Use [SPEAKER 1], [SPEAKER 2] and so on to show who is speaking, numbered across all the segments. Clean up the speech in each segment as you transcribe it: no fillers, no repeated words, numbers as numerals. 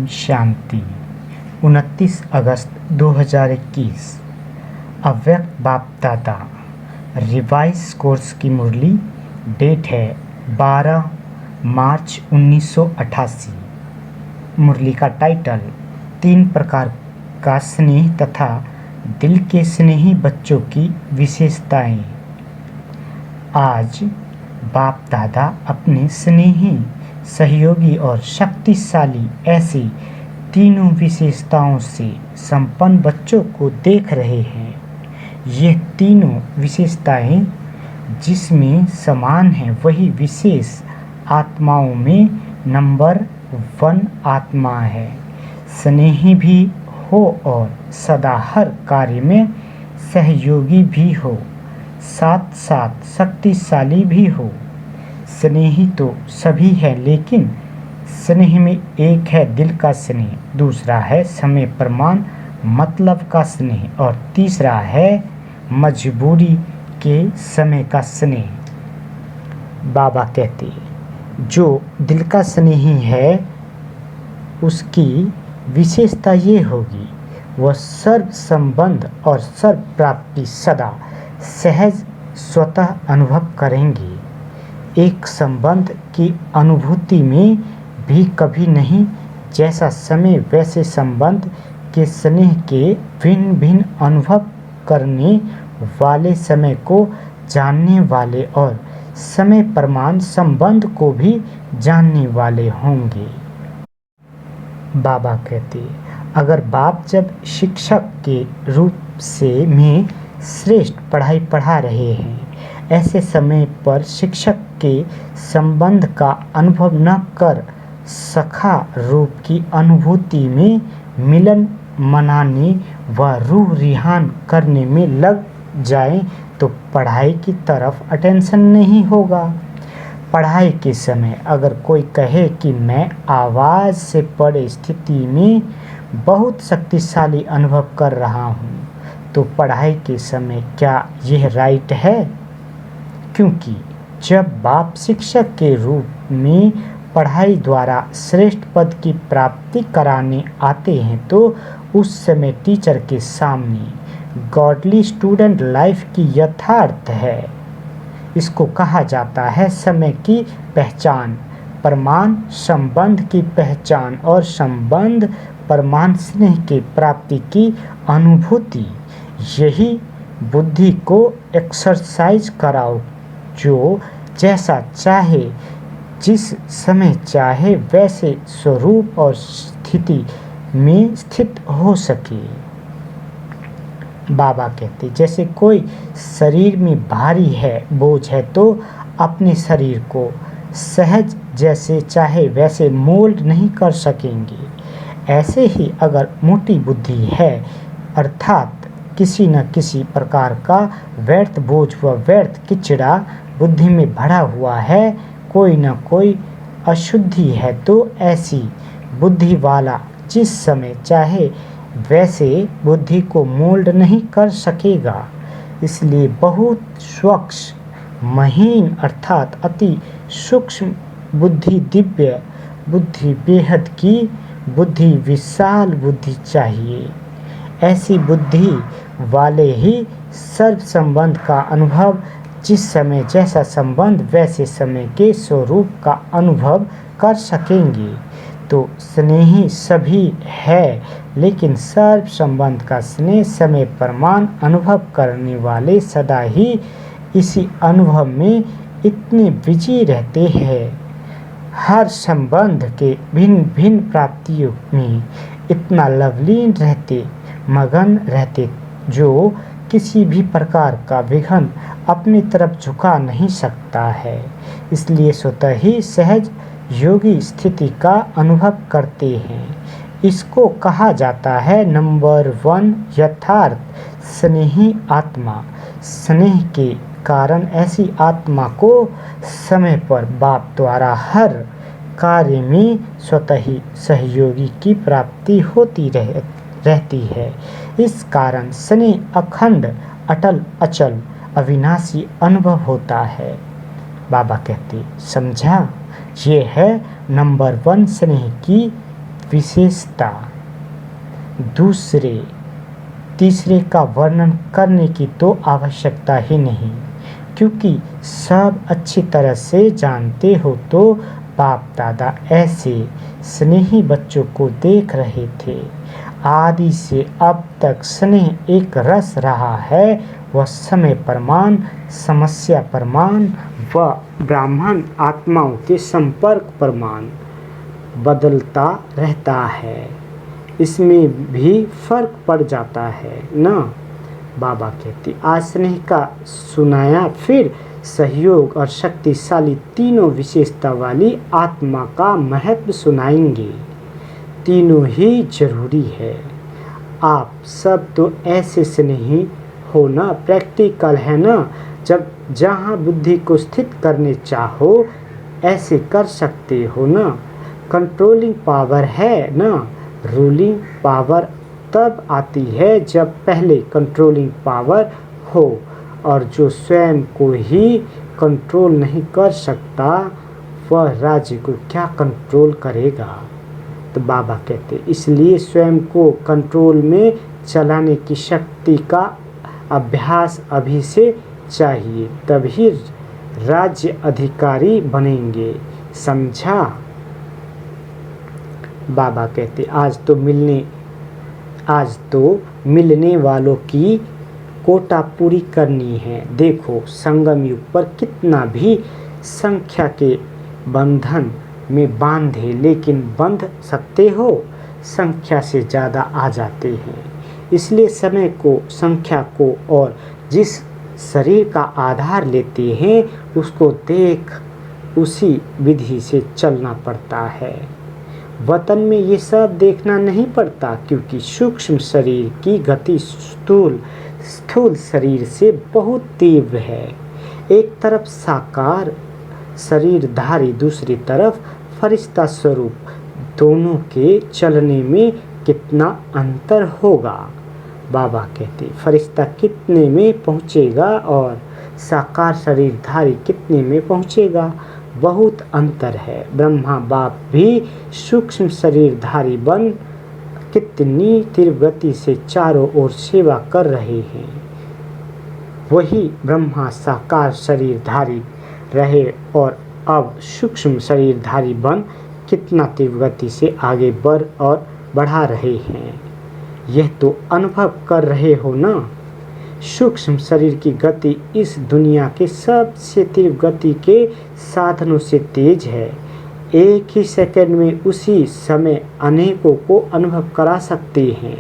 [SPEAKER 1] शांति। 29 अगस्त 2021। अव्यक्त बाप दादा रिवाइज कोर्स की मुरली। डेट है 12 मार्च 1988। मुरली का टाइटल 3 प्रकार का स्नेह तथा दिल के स्नेही बच्चों की विशेषताएं। आज बाप दादा अपने स्नेही, सहयोगी और शक्तिशाली ऐसी तीनों विशेषताओं से संपन्न बच्चों को देख रहे हैं। ये तीनों विशेषताएं जिसमें समान है वही विशेष आत्माओं में नंबर 1 आत्मा है। स्नेही भी हो और सदा हर कार्य में सहयोगी भी हो, साथ साथ शक्तिशाली भी हो। स्नेही तो सभी है, लेकिन स्नेह में एक है दिल का स्नेह, दूसरा है समय प्रमाण मतलब का स्नेह और तीसरा है मजबूरी के समय का स्नेह। बाबा कहते जो दिल का स्नेही है उसकी विशेषता ये होगी, वह सर्व संबंध और सर्व प्राप्ति सदा सहज स्वतः अनुभव करेंगे। एक संबंध की अनुभूति में भी कभी नहीं, जैसा समय वैसे संबंध के स्नेह के भिन्न भिन्न अनुभव करने वाले समय को जानने वाले और समय प्रमाण संबंध को भी जानने वाले होंगे। बाबा कहते अगर बाप जब शिक्षक के रूप से में श्रेष्ठ पढ़ाई पढ़ा रहे हैं, ऐसे समय पर शिक्षक के संबंध का अनुभव न कर सखा रूप की अनुभूति में मिलन मनाने व रूह रिहान करने में लग जाए तो पढ़ाई की तरफ अटेंशन नहीं होगा। पढ़ाई के समय अगर कोई कहे कि मैं आवाज़ से पड़े स्थिति में बहुत शक्तिशाली अनुभव कर रहा हूँ, तो पढ़ाई के समय क्या यह राइट है? क्योंकि जब बाप शिक्षक के रूप में पढ़ाई द्वारा श्रेष्ठ पद की प्राप्ति कराने आते हैं तो उस समय टीचर के सामने गॉडली स्टूडेंट लाइफ की यथार्थ है। इसको कहा जाता है समय की पहचान, प्रमाण संबंध की पहचान और संबंध प्रमाण स्नेह की प्राप्ति की अनुभूति। यही बुद्धि को एक्सरसाइज कराओ, जो जैसा चाहे जिस समय चाहे वैसे स्वरूप और स्थिति में स्थित हो सके। बाबा कहते जैसे कोई शरीर में भारी है, बोझ है, तो अपने शरीर को सहज जैसे चाहे वैसे मोल्ड नहीं कर सकेंगे। ऐसे ही अगर मोटी बुद्धि है, अर्थात किसी न किसी प्रकार का व्यर्थ बोझ व व्यर्थ किचड़ा बुद्धि में भरा हुआ है, कोई न कोई अशुद्धि है, तो ऐसी बुद्धि वाला जिस समय चाहे वैसे बुद्धि को मोल्ड नहीं कर सकेगा। इसलिए बहुत सूक्ष्म महीन अर्थात अति सूक्ष्म बुद्धि, दिव्य बुद्धि, बेहद की बुद्धि, विशाल बुद्धि चाहिए। ऐसी बुद्धि वाले ही सर्व संबंध का अनुभव, जिस समय जैसा संबंध वैसे समय के स्वरूप का अनुभव कर सकेंगे। तो स्नेही सभी है, लेकिन सर्व संबंध का स्नेह समय प्रमाण अनुभव करने वाले सदा ही इसी अनुभव में इतने बिजी रहते हैं, हर संबंध के भिन्न भिन्न प्राप्तियों में इतना लवलीन रहते, मगन रहते, जो किसी भी प्रकार का विघ्न अपनी तरफ झुका नहीं सकता है। इसलिए स्वतः ही सहज योगी स्थिति का अनुभव करते हैं। इसको कहा जाता है नंबर 1 यथार्थ स्नेही आत्मा। स्नेह के कारण ऐसी आत्मा को समय पर बाप द्वारा हर कार्य में स्वतः ही सहयोगी की प्राप्ति होती रहती है। इस कारण स्नेह अखंड, अटल, अचल, अविनाशी अनुभव होता है। बाबा कहते समझा, ये है नंबर 1 स्नेह की विशेषता दूसरे तीसरे का वर्णन करने की तो आवश्यकता ही नहीं, क्योंकि सब अच्छी तरह से जानते हो तो बाप दादा ऐसे स्नेही बच्चों को देख रहे थे। आदि से अब तक स्नेह एक रस रहा है, वह समय प्रमाण, समस्या प्रमाण व ब्राह्मण आत्माओं के संपर्क प्रमाण बदलता रहता है। इसमें भी फर्क पड़ जाता है ना। बाबा कहते आज स्नेह का सुनाया, फिर सहयोग और शक्तिशाली तीनों विशेषता वाली आत्मा का महत्व सुनाएंगे। तीनों ही जरूरी है। आप सब तो ऐसे स्नेही हो ना, प्रैक्टिकल है ना, जब जहाँ बुद्धि को स्थित करने चाहो ऐसे कर सकते हो ना। कंट्रोलिंग पावर है ना। रूलिंग पावर तब आती है जब पहले कंट्रोलिंग पावर हो, और जो स्वयं को ही कंट्रोल नहीं कर सकता वह राज्य को क्या कंट्रोल करेगा। तो बाबा कहते इसलिए स्वयं को कंट्रोल में चलाने की शक्ति का अभ्यास अभी से चाहिए, तभी राज्य अधिकारी बनेंगे। समझा। बाबा कहते आज तो मिलने वालों की कोटा पूरी करनी है। देखो संगम युग पर कितना भी संख्या के बंधन में बांधे, लेकिन बंध सकते हो, संख्या से ज़्यादा आ जाते हैं। इसलिए समय को, संख्या को और जिस शरीर का आधार लेते हैं उसको देख उसी विधि से चलना पड़ता है। वतन में ये सब देखना नहीं पड़ता, क्योंकि सूक्ष्म शरीर की गति स्थूल शरीर से बहुत तीव्र है। एक तरफ साकार शरीरधारी, दूसरी तरफ फरिश्ता स्वरूप, दोनों के चलने में कितना अंतर होगा। बाबा कहते फरिश्ता कितने में पहुँचेगा और साकार शरीरधारी कितने में पहुँचेगा, बहुत अंतर है। ब्रह्मा बाप भी सूक्ष्म शरीरधारी बन कितनी तीव्र गति से चारों ओर सेवा कर रहे हैं, वही ब्रह्मा साकार शरीरधारी रहे और अब सूक्ष्म शरीरधारी बन कितना तीव्र गति से आगे बढ़ा रहे हैं। यह तो अनुभव कर रहे हो ना। सूक्ष्म शरीर की गति इस दुनिया के सबसे तीव्र गति के साधनों से तेज है। एक ही सेकंड में उसी समय अनेकों को अनुभव करा सकते हैं।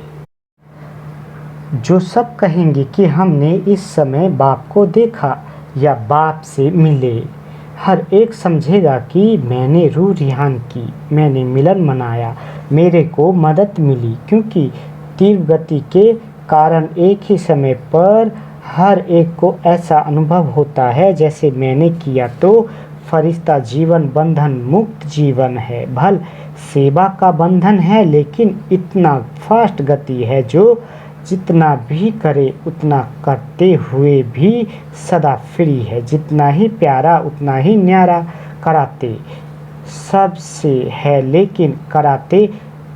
[SPEAKER 1] जो सब कहेंगे कि हमने इस समय बाप को देखा या बाप से मिले, हर एक समझेगा कि मैंने रूह रिहान की, मैंने मिलन मनाया, मेरे को मदद मिली, क्योंकि तीव्र गति के कारण एक ही समय पर हर एक को ऐसा अनुभव होता है जैसे मैंने किया। तो फरिश्ता जीवन बंधन मुक्त जीवन है, भल सेवा का बंधन है, लेकिन इतना फास्ट गति है जो जितना भी करे उतना करते हुए भी सदा फ्री है। जितना ही प्यारा उतना ही न्यारा, कराते सबसे है लेकिन कराते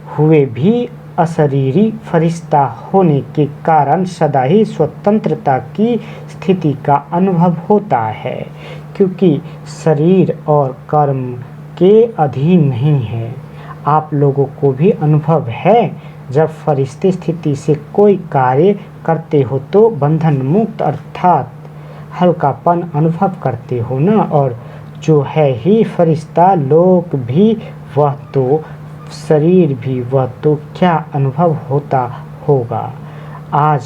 [SPEAKER 1] हुए भी अशरीरी फरिश्ता होने के कारण सदा ही स्वतंत्रता की स्थिति का अनुभव होता है, क्योंकि शरीर और कर्म के अधीन नहीं है। आप लोगों को भी अनुभव है, जब फरिश्ते स्थिति से कोई कार्य करते हो तो बंधन मुक्त अर्थात हल्कापन अनुभव करते हो ना। और जो है ही फरिश्ता लोक भी वह तो शरीर भी वह तो क्या अनुभव होता होगा, आज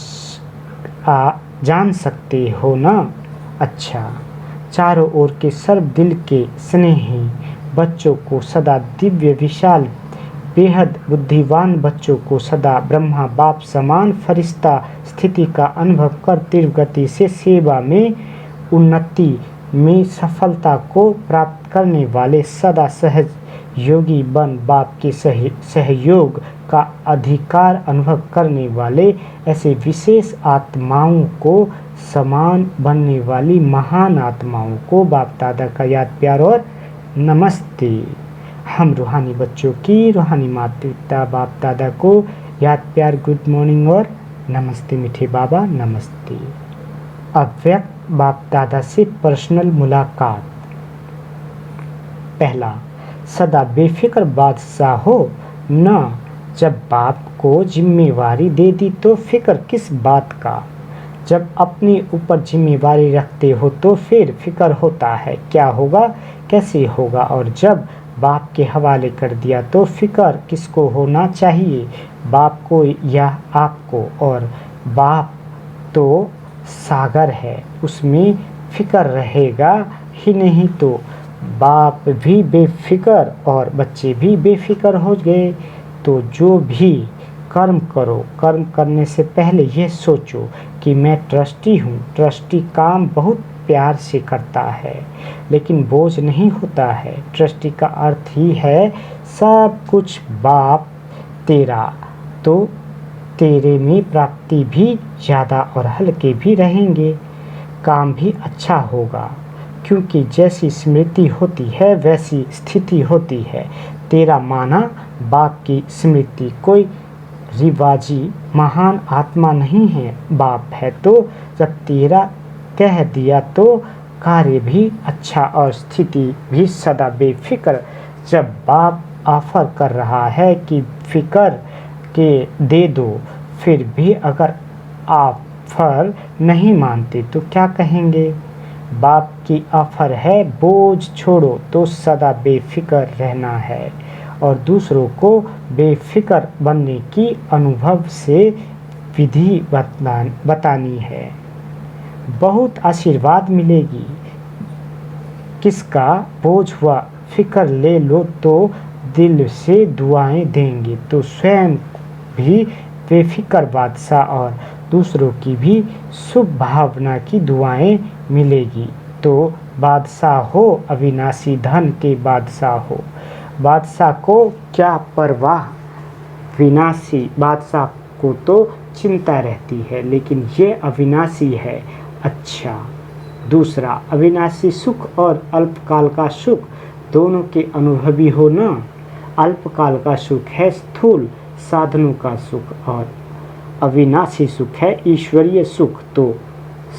[SPEAKER 1] जान सकते हो ना। अच्छा, चारों ओर के सर्व दिल के स्नेही बच्चों को सदा दिव्य विशाल बेहद बुद्धिवान बच्चों को सदा ब्रह्मा बाप समान फरिश्ता स्थिति का अनुभव कर तीव्र गति से सेवा में उन्नति में सफलता को प्राप्त करने वाले सदा सहज योगी बन बाप के सहयोग का अधिकार अनुभव करने वाले ऐसे विशेष आत्माओं को समान बनने वाली महान आत्माओं को बाप दादा का याद प्यार और नमस्ते। हम रूहानी बच्चों की रूहानी माता पिता बाप दादा को याद प्यार गुड मॉर्निंग और नमस्ते मीठे बाबा नमस्ते। अव्यक्त बाप दादा से पर्सनल मुलाकात। पहला, सदा बेफिक्र बादशाह हो न, जब बाप को जिम्मेवारी दे दी तो फिक्र किस बात का। जब अपने ऊपर जिम्मेवारी रखते हो तो फिर फिक्र होता है क्या होगा कैसे होगा, और जब बाप के हवाले कर दिया तो फिक्र किसको होना चाहिए, बाप को या आपको। और बाप तो सागर है, उसमें फिक्र रहेगा ही नहीं तो बाप भी बेफिक्र और बच्चे भी बेफिक्र हो गए। तो जो भी कर्म करो, कर्म करने से पहले ये सोचो कि मैं ट्रस्टी हूँ। ट्रस्टी काम बहुत प्यार से करता है लेकिन बोझ नहीं होता है। ट्रस्टी का अर्थ ही है सब कुछ बाप तेरा, तो तेरे में प्राप्ति भी ज़्यादा और हल्के भी रहेंगे, काम भी अच्छा होगा, क्योंकि जैसी स्मृति होती है वैसी स्थिति होती है। तेरा माना बाप की स्मृति कोई रिवाजी महान आत्मा नहीं है, बाप है तो जब तेरा कह दिया तो कार्य भी अच्छा और स्थिति भी सदा बेफिक्र। जब बाप ऑफर कर रहा है कि फिक्र के दे दो, फिर भी अगर ऑफर नहीं मानते तो क्या कहेंगे। बाप की ऑफर है बोझ छोड़ो, तो सदा बेफिक्र रहना है और दूसरों को बेफिक्र बनने की अनुभव से विधि बतानी है। बहुत आशीर्वाद मिलेगी। किसका बोझ हुआ फिक्र ले लो तो दिल से दुआएं देंगे तो स्वयं भी बेफिक्र बादशाह और दूसरों की भी शुभ भावना की दुआएं मिलेगी। तो बादशाह हो, अविनाशी धन के बादशाह हो। बादशाह को क्या परवाह, विनाशी बादशाह को तो चिंता रहती है, लेकिन ये अविनाशी है। अच्छा, दूसरा, अविनाशी सुख और अल्पकाल का सुख दोनों के अनुभवी हो ना। अल्पकाल का सुख है स्थूल साधनों का सुख और अविनाशी सुख है ईश्वरीय सुख। तो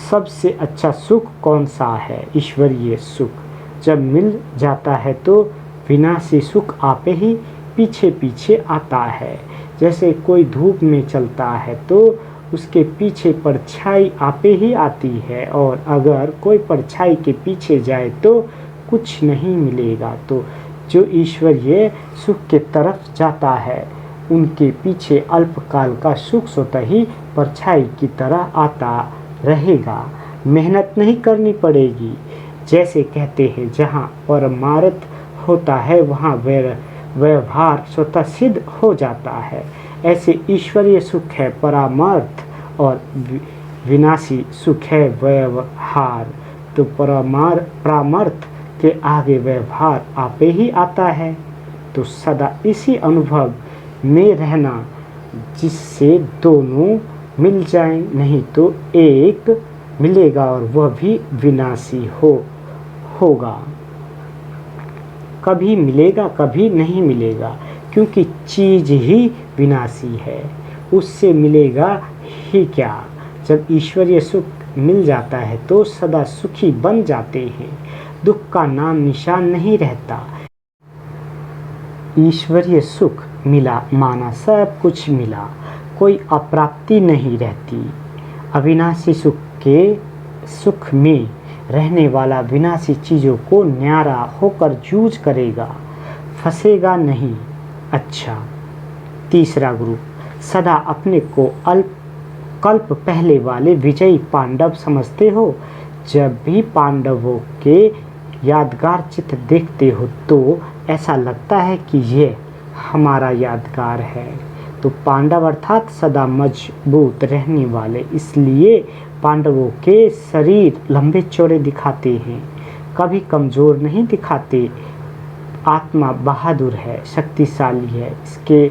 [SPEAKER 1] सबसे अच्छा सुख कौन सा है? ईश्वरीय सुख। जब मिल जाता है तो विनाशी सुख आपे ही पीछे पीछे आता है। जैसे कोई धूप में चलता है तो उसके पीछे परछाई आपे ही आती है, और अगर कोई परछाई के पीछे जाए तो कुछ नहीं मिलेगा। तो जो ईश्वरीय सुख के तरफ जाता है उनके पीछे अल्पकाल का सुख स्वतः ही परछाई की तरह आता रहेगा। मेहनत नहीं करनी पड़ेगी। जैसे कहते हैं जहाँ परमार्थ होता है वहाँ व्यवहार स्वतः सिद्ध हो जाता है। ऐसे ईश्वरीय सुख है परामर्थ और विनाशी सुख है व्यवहार। तो परामर्थ के आगे व्यवहार आपे ही आता है। तो सदा इसी अनुभव में रहना जिससे दोनों मिल जाएं, नहीं तो एक मिलेगा और वह भी विनाशी होगा। कभी मिलेगा कभी नहीं मिलेगा, क्योंकि चीज ही विनाशी है, उससे मिलेगा ही क्या। जब ईश्वरीय सुख मिल जाता है तो सदा सुखी बन जाते हैं, दुख का नाम निशान नहीं रहता। ईश्वरीय सुख मिला माना सब कुछ मिला, कोई अप्राप्ति नहीं रहती। अविनाशी सुख में रहने वाला विनाशी चीज़ों को न्यारा होकर जूझ करेगा, फंसेगा नहीं। अच्छा, तीसरा ग्रुप, सदा अपने को कल्प पहले वाले विजयी पांडव समझते हो। जब भी पांडवों के यादगार चित्र देखते हो तो ऐसा लगता है कि ये हमारा यादगार है। तो पांडव अर्थात सदा मजबूत रहने वाले, इसलिए पांडवों के शरीर लंबे चौड़े दिखाते हैं, कभी कमज़ोर नहीं दिखाते। आत्मा बहादुर है, शक्तिशाली है, इसके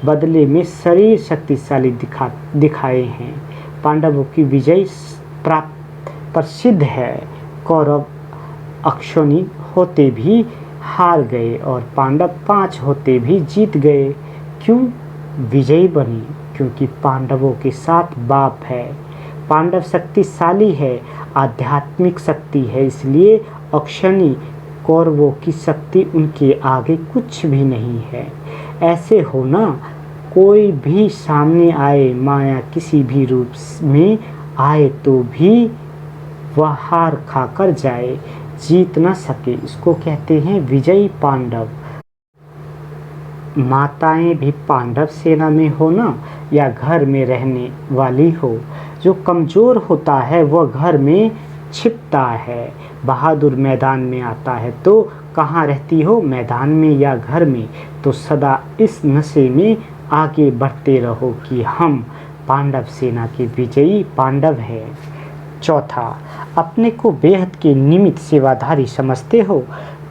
[SPEAKER 1] बदले में शरीर शक्तिशाली दिखाए हैं। पांडवों की विजय प्रसिद्ध है। कौरव अक्षौणी होते भी हार गए और पांडव 5 होते भी जीत गए। क्यों विजयी बने? क्योंकि पांडवों के साथ बाप है। पांडव शक्तिशाली है, आध्यात्मिक शक्ति है, इसलिए अक्षयणी कौरवों की शक्ति उनके आगे कुछ भी नहीं है। ऐसे हो ना, कोई भी सामने आए, माया किसी भी रूप में आए तो भी वह हार खाकर जाए, जीत न सके, इसको कहते हैं विजयी पांडव। माताएं भी पांडव सेना में हो ना, या घर में रहने वाली हो, जो कमज़ोर होता है वह घर में छिपता है, बहादुर मैदान में आता है। तो कहाँ रहती हो, मैदान में या घर में? तो सदा इस नशे में आगे बढ़ते रहो कि हम पांडव सेना के विजयी पांडव हैं। चौथा, अपने को बेहद के निमित्त सेवाधारी समझते हो।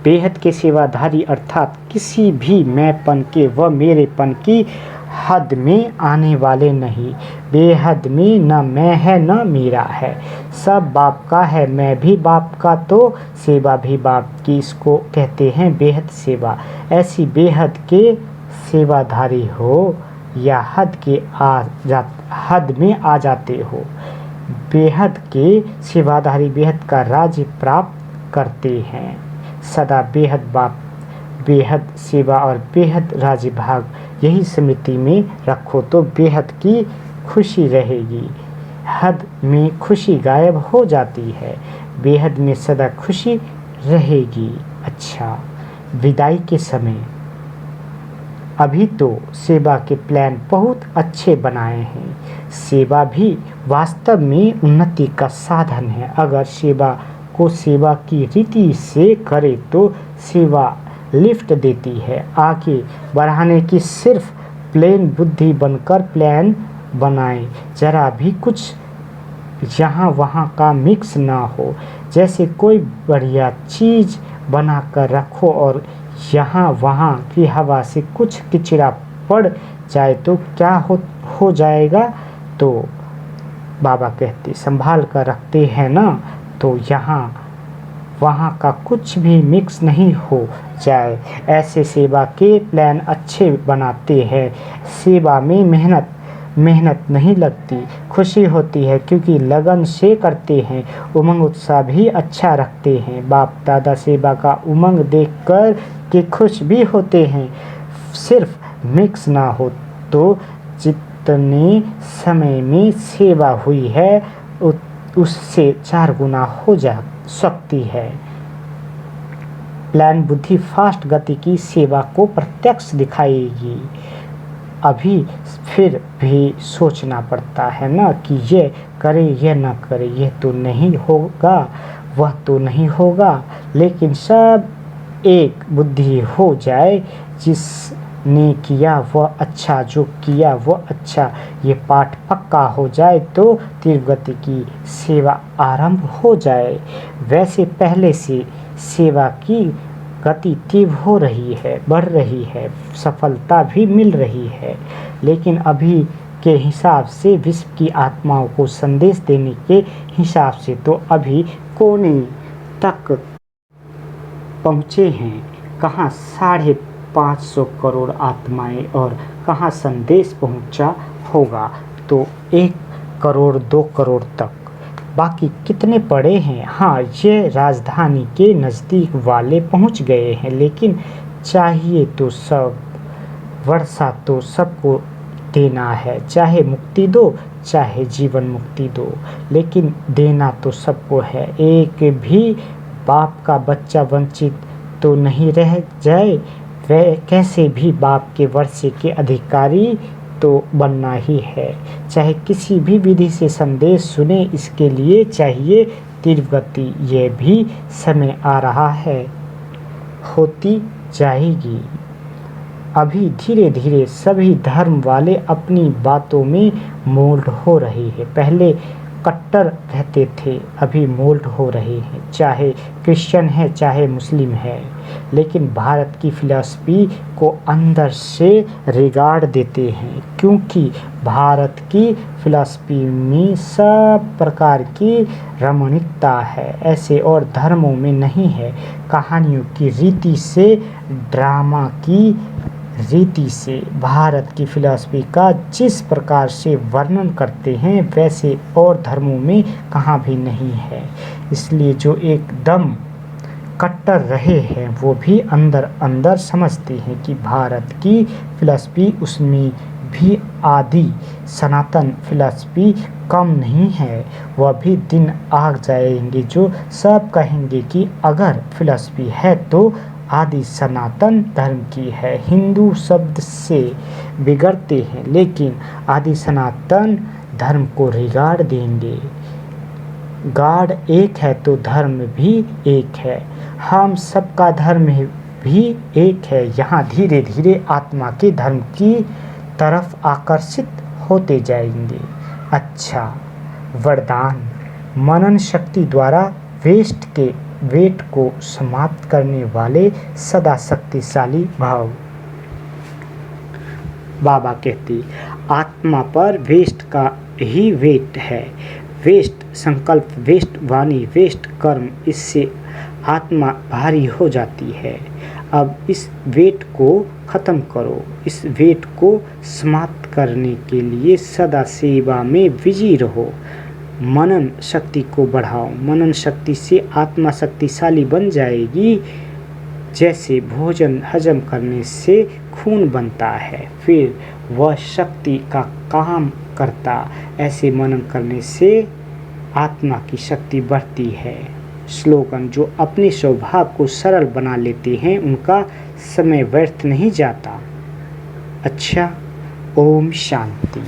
[SPEAKER 1] बेहद के सेवाधारी अर्थात किसी भी मैंपन के व मेरेपन की हद में आने वाले नहीं। बेहद में न मैं है न मेरा है, सब बाप का है, मैं भी बाप का, तो सेवा भी बाप की, इसको कहते हैं बेहद सेवा। ऐसी बेहद के सेवाधारी हो या हद में आ जाते हो। बेहद के सेवाधारी बेहद का राज्य प्राप्त करते हैं। सदा बेहद बाप, बेहद सेवा और बेहद राज्य भाग यही स्मृति में रखो तो बेहद की खुशी रहेगी। हद में खुशी गायब हो जाती है, बेहद में सदा खुशी रहेगी। अच्छा, विदाई के समय अभी तो सेवा के प्लान बहुत अच्छे बनाए हैं। सेवा भी वास्तव में उन्नति का साधन है। अगर सेवा को सेवा की रीति से करे तो सेवा लिफ्ट देती है, आगे बढ़ाने की। सिर्फ प्लेन बुद्धि बनकर प्लान बनाए, जरा भी कुछ यहाँ वहाँ का मिक्स ना हो। जैसे कोई बढ़िया चीज़ बना कर रखो और यहाँ वहाँ की हवा से कुछ किचरा पड़ जाए तो क्या हो जाएगा। तो बाबा कहते संभाल कर रखते हैं ना, तो यहाँ वहाँ का कुछ भी मिक्स नहीं हो जाए। ऐसे सेवा के प्लान अच्छे बनाते हैं। सेवा में मेहनत नहीं लगती, खुशी होती है क्योंकि लगन से करते हैं। उमंग उत्साह भी अच्छा रखते हैं। बाप दादा सेवा का उमंग देखकर के खुश भी होते हैं। सिर्फ मिक्स ना हो तो जितने समय में सेवा हुई है उससे 4 गुना हो जा सकती है। प्लान बुद्धि फास्ट गति की सेवा को प्रत्यक्ष दिखाएगी। अभी फिर भी सोचना पड़ता है ना कि ये करे ये ना करे, ये तो नहीं होगा, वह तो नहीं होगा। लेकिन सब एक बुद्धि हो जाए, जिसने किया वह अच्छा, जो किया वह अच्छा, ये पाठ पक्का हो जाए तो तीव्र गति की सेवा आरंभ हो जाए। वैसे पहले से सेवा की गति तीव्र हो रही है, बढ़ रही है, सफलता भी मिल रही है। लेकिन अभी के हिसाब से विश्व की आत्माओं को संदेश देने के हिसाब से तो अभी कोने तक पहुँचे हैं। कहाँ 550 करोड़ आत्माएं और कहाँ संदेश पहुँचा होगा तो 1 करोड़ 2 करोड़ तक। बाकी कितने पड़े हैं? हाँ, ये राजधानी के नज़दीक वाले पहुँच गए हैं, लेकिन चाहिए तो सब वर्षा तो सबको देना है। चाहे मुक्ति दो, चाहे जीवन मुक्ति दो, लेकिन देना तो सबको है। एक भी बाप का बच्चा वंचित तो नहीं रह जाए। वह कैसे भी बाप के वर्षे के अधिकारी तो बनना ही है। चाहे किसी भी विधि से संदेश सुने, इसके लिए चाहिए तीव्र गति। ये भी समय आ रहा है, होती जाएगी। अभी धीरे धीरे सभी धर्म वाले अपनी बातों में मोल्ड हो रहे हैं। पहले कट्टर रहते थे अभी मोल्ड हो रहे हैं, चाहे क्रिश्चियन है चाहे मुस्लिम है, लेकिन भारत की फ़िलॉसफ़ी को अंदर से रिगार्ड देते हैं, क्योंकि भारत की फ़िलॉसफ़ी में सब प्रकार की रमणीकता है, ऐसे और धर्मों में नहीं है। कहानियों की रीति से, ड्रामा की रीति से भारत की फ़िलॉसफ़ी का जिस प्रकार से वर्णन करते हैं वैसे और धर्मों में कहाँ भी नहीं है। इसलिए जो एकदम कट्टर रहे हैं वो भी अंदर अंदर समझते हैं कि भारत की फ़िलॉसफ़ी उसमें भी आदि सनातन फ़िलॉसफ़ी कम नहीं है। वह भी दिन आ जाएंगे जो सब कहेंगे कि अगर फ़िलॉसफ़ी है तो आदि सनातन धर्म की है। हिंदू शब्द से बिगड़ते हैं लेकिन आदि सनातन धर्म को रिगार्ड देंगे। गॉड एक है तो धर्म भी एक है, हम सबका धर्म भी एक है। यहाँ धीरे धीरे आत्मा के धर्म की तरफ आकर्षित होते जाएंगे। अच्छा, वरदान। मनन शक्ति द्वारा वेट को समाप्त करने वाले सदा शक्तिशाली भाव। बाबा कहते आत्मा पर वेस्ट का ही वेट है। वेस्ट संकल्प, वेस्ट वाणी, वेस्ट कर्म, इससे आत्मा भारी हो जाती है। अब इस वेट को ख़त्म करो। इस वेट को समाप्त करने के लिए सदा सेवा में बिजी रहो। मनन शक्ति को बढ़ाओ। मनन शक्ति से आत्मा शक्तिशाली बन जाएगी। जैसे भोजन हजम करने से खून बनता है फिर वह शक्ति का काम करता, ऐसे मनन करने से आत्मा की शक्ति बढ़ती है। स्लोगन। जो अपने स्वभाव को सरल बना लेते हैं उनका समय व्यर्थ नहीं जाता। अच्छा, ओम शांति।